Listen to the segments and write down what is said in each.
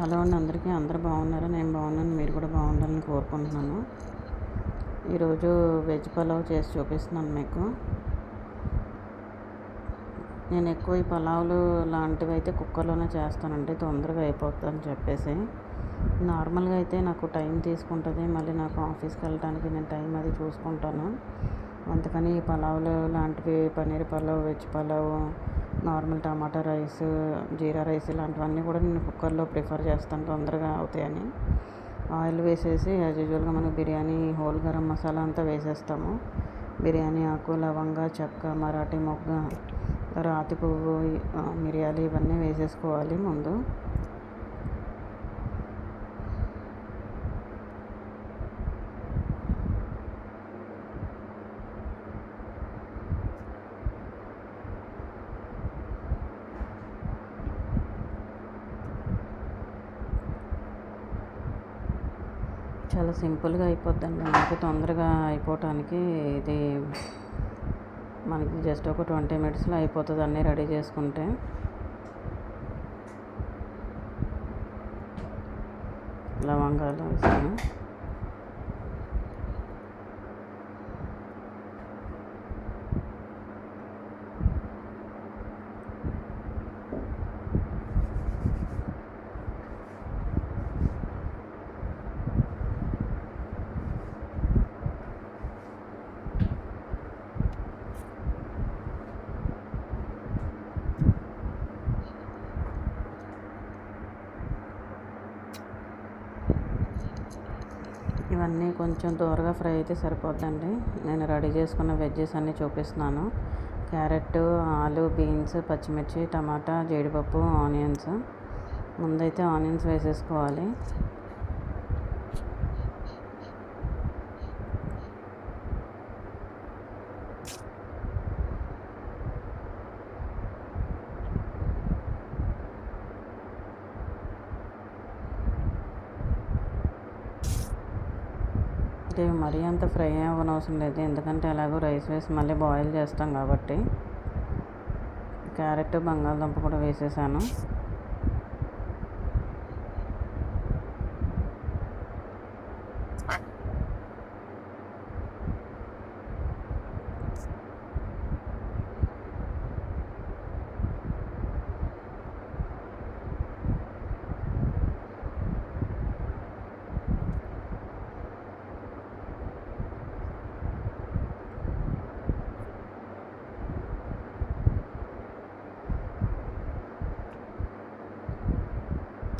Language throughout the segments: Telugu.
హలో అండి, అందరూ బాగున్నారా? నేను బాగున్నాను, మీరు కూడా బాగుండాలని కోరుకుంటున్నాను. ఈరోజు వెజ్ పలావ్ చేసి చూపిస్తున్నాను మీకు. నేను ఎక్కువ ఈ పలావులు లాంటివి అయితే కుక్కర్లోనే చేస్తానండి, తొందరగా అయిపోతుందని చెప్పేసి. నార్మల్గా అయితే నాకు టైం తీసుకుంటుంది, మళ్ళీ నాకు ఆఫీస్కి వెళ్ళడానికి నేను టైం అది చూసుకుంటాను. అందుకని ఈ పలావులు లాంటివి, పన్నీర్ పలావ్, వెజ్ పలావ్, నార్మల్ టమాటా రైస్, జీరా రైస్ ఇలాంటివన్నీ కూడా నేను కుక్కర్లో ప్రిఫర్ చేస్తాను, తొందరగా అవుతాయని. ఆయిల్ వేసేసి యాజ్ యూజువల్గా మనం బిర్యానీ హోల్ గరం మసాలా అంతా వేసేస్తాము. బిర్యానీ ఆకు, లవంగ, చెక్క, మరాఠీ మొగ్గ, రాతి పువ్వు, మిరియాలు ఇవన్నీ వేసేసుకోవాలి ముందు. చాలా సింపుల్గా అయిపోద్దండి, మనకి తొందరగా అయిపోవటానికి ఇది మనకి జస్ట్ ఒక 20 మినిట్స్లో అయిపోతుంది అన్నీ రెడీ చేసుకుంటే. లవంగాలు వేసాను. ఇవన్నీ కొంచెం దూరగా ఫ్రై అయితే సరిపోద్దండి. నేను రెడీ చేసుకున్న వెజ్జెస్ అన్నీ చూపిస్తున్నాను. క్యారెట్, ఆలు, బీన్స్, పచ్చిమిర్చి, టమాటా, జీడిపప్పు, ఆనియన్స్. ముందైతే ఆనియన్స్ వేసేసుకోవాలి. మరీ అంత ఫ్రై అవ్వనవసరం లేదు, ఎందుకంటే ఎలాగో రైస్ వేసి మళ్ళీ బాయిల్ చేస్తాం కాబట్టి. క్యారెట్, బంగాళదుంప కూడా వేసేసాను.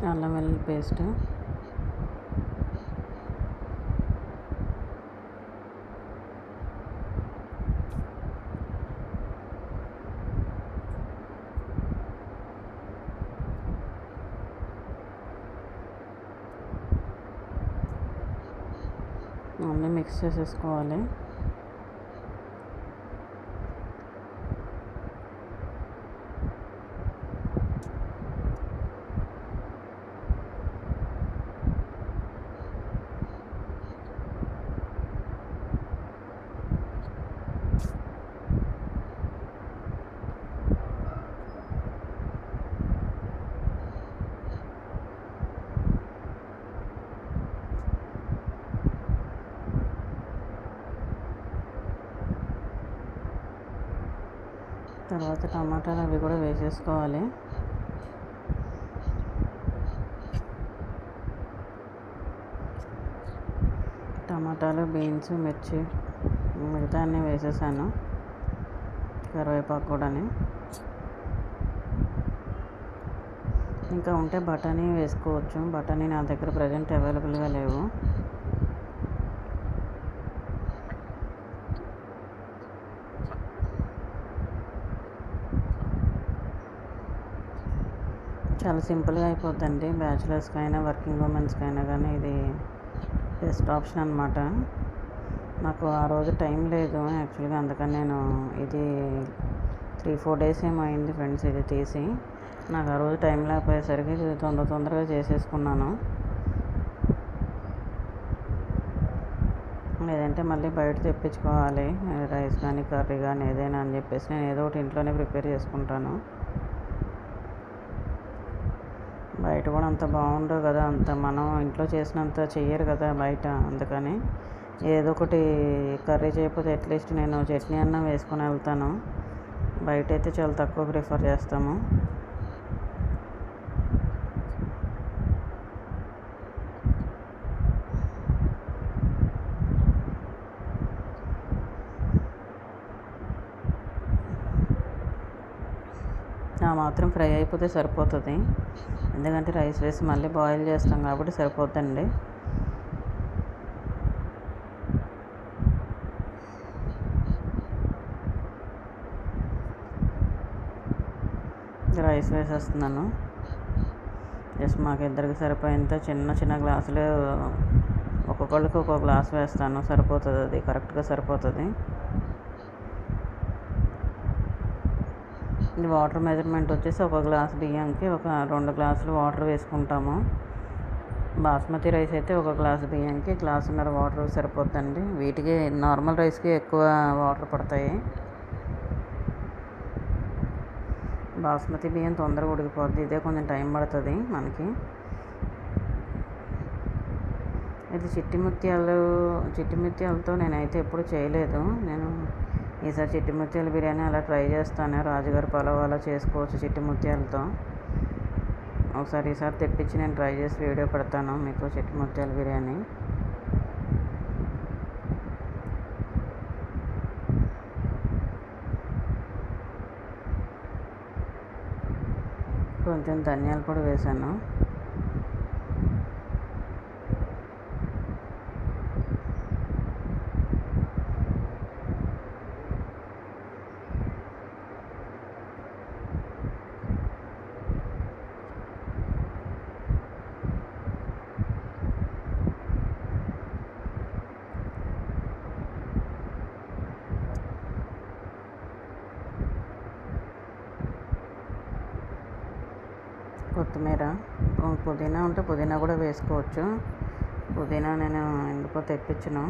అల్లం వెల్లుల్లి పేస్ట్, అన్నీ మిక్స్ చేసేసుకోవాలి. తర్వాత టమాటాలు అవి కూడా వేసేసుకోవాలి. టమాటాలు, బీన్స్, మిర్చి మిగతా అన్నీ వేసేసాను, కరివేపాకు కూడా. ఇంకా ఉంటే బఠానీ వేసుకోవచ్చు, బఠానీ నా దగ్గర ప్రజెంట్ అవైలబుల్గా లేవు. చాలా సింపుల్గా అయిపోద్దండి, బ్యాచిలర్స్కి అయినా వర్కింగ్ ఉమెన్స్కి అయినా కానీ ఇది బెస్ట్ ఆప్షన్ అనమాట. నాకు ఆ రోజు టైం లేదు యాక్చువల్గా, అందుకని నేను ఇది 3-4 డేస్ ఏమో అయింది ఫ్రెండ్స్ ఇది తీసి. నాకు ఆ రోజు టైం లేకపోయేసరికి ఇది తొందరగా చేసేసుకున్నాను. లేదంటే మళ్ళీ బయట తెప్పించుకోవాలి రైస్ కానీ కర్రీ కానీ ఏదైనా అని చెప్పేసి నేను ఏదో ఒకటి ఇంట్లోనే ప్రిపేర్ చేసుకుంటాను. బయట కూడా అంత బాగుండవు కదా, అంత మనం ఇంట్లో చేసినంత చెయ్యరు కదా బయట. అందుకని ఏదో ఒకటి కర్రీ చేయకపోతే అట్లీస్ట్ నేను చట్నీ అన్నం వేసుకొని వెళ్తాను. బయట అయితే చాలా తక్కువ ప్రిఫర్ చేస్తాము. ఆ మాత్రం ఫ్రై అయిపోతే సరిపోతుంది, ఎందుకంటే రైస్ వేసి మళ్ళీ బాయిల్ చేస్తాం కాబట్టి సరిపోతుందండి. రైస్ వేసేస్తున్నాను. జస్ట్ మాకు ఇద్దరికి సరిపోయేంత చిన్న చిన్న గ్లాసులు, ఒక్కొక్కళ్ళకి ఒక్కొక్క గ్లాస్ వేస్తాను, సరిపోతుంది. అది కరెక్ట్గా సరిపోతుంది. ఇది వాటర్ మెజర్మెంట్ వచ్చేసి ఒక గ్లాస్ బియ్యంకి ఒక 2 గ్లాసులు వాటర్ వేసుకుంటాము. బాస్మతి రైస్ అయితే ఒక గ్లాసు బియ్యంకి గ్లాసున్నర వాటర్ సరిపోతుందండి. వీటికి నార్మల్ రైస్కి ఎక్కువ వాటర్ పడతాయి. బాస్మతి బియ్యం తొందరగా ఉడికిపోద్ది, ఇదే కొంచెం టైం పడుతుంది మనకి. ఇది చిట్టి ముత్యాలతో నేనైతే ఎప్పుడు చేయలేదు. నేను ఈసారి చిట్టి ముత్యాల బిర్యానీ అలా ట్రై చేస్తాను. రాజుగారి పలావ్ అలా చేసుకోవచ్చు చిట్టి ముత్యాలతో. ఈసారి తెప్పించి నేను ట్రై చేసి వీడియో పెడతాను మీకు చిట్టి ముత్యాల బిర్యానీ. కొంచెం ధనియాల పొడి వేసాను. కొత్తిమీర, పుదీనా ఉంటే పుదీనా కూడా వేసుకోవచ్చు. పుదీనా నేను ఎందుకో తెప్పించను,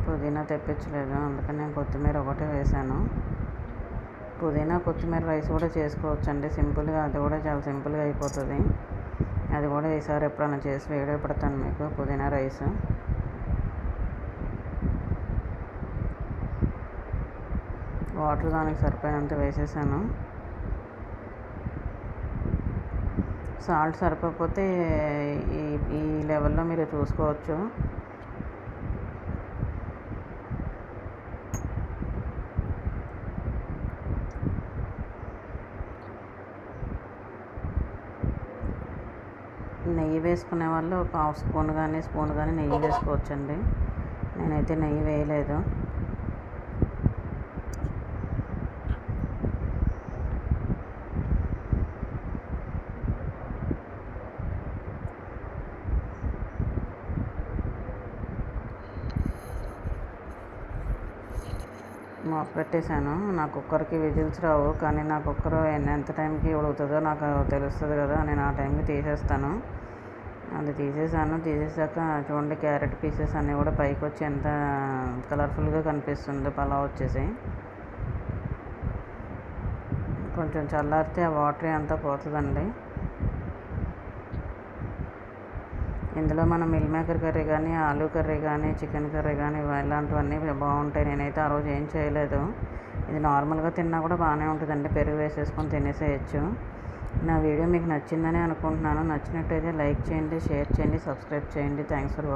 పుదీనా తెప్పించలేదు, అందుకని నేను కొత్తిమీర ఒకటే వేసాను. పుదీనా కొత్తిమీర రైస్ కూడా చేసుకోవచ్చు అండి సింపుల్గా. అది కూడా చాలా సింపుల్గా అయిపోతుంది. అది కూడా ఈసారి ఎప్పుడైనా చేసి వీడియో పెడతాను మీకు, పుదీనా రైస్. వాటర్ దానికి సరిపోయినంత వేసేసాను. సాల్ట్ సరిపోకపోతే ఈ లెవెల్లో మీరు చూసుకోవచ్చు. నెయ్యి వేసుకునే వాళ్ళు ఒక హాఫ్ స్పూన్ కానీ నెయ్యి వేసుకోవచ్చండి. నేనైతే నెయ్యి వేయలేదు. మూత పెట్టేశాను. నా కుక్కర్కి విజిల్స్ రావు, కానీ నా కుక్కర్ ఎంత టైంకి ఉడుకుతుందో నాకు తెలుస్తుంది కదా, నేను ఆ టైంకి తీసేస్తాను. అది తీసేసాక చూడండి, క్యారెట్ పీసెస్ అన్నీ కూడా పైకి వచ్చి ఎంత కలర్ఫుల్గా కనిపిస్తుందో పలావ్ వచ్చేసి. కొంచెం చల్లారితే ఆ వాటర్ అంతా పోతుందండి. ఇందులో మనం మిల్ మేకర్ కర్రీ కానీ, ఆలూ కర్రీ కానీ, చికెన్ కర్రీ కానీ ఇలాంటివన్నీ బాగుంటాయి. నేనైతే ఆ రోజు ఏం చేయలేదు. ఇది నార్మల్గా తిన్నా కూడా బాగానే ఉంటుందండి, పెరుగు వేసేసుకొని తినేసేయచ్చు. నా వీడియో మీకు నచ్చిందని అనుకుంటున్నాను. నచ్చినట్టయితే లైక్ చేయండి, షేర్ చేయండి, సబ్స్క్రైబ్ చేయండి. Thanks for watching.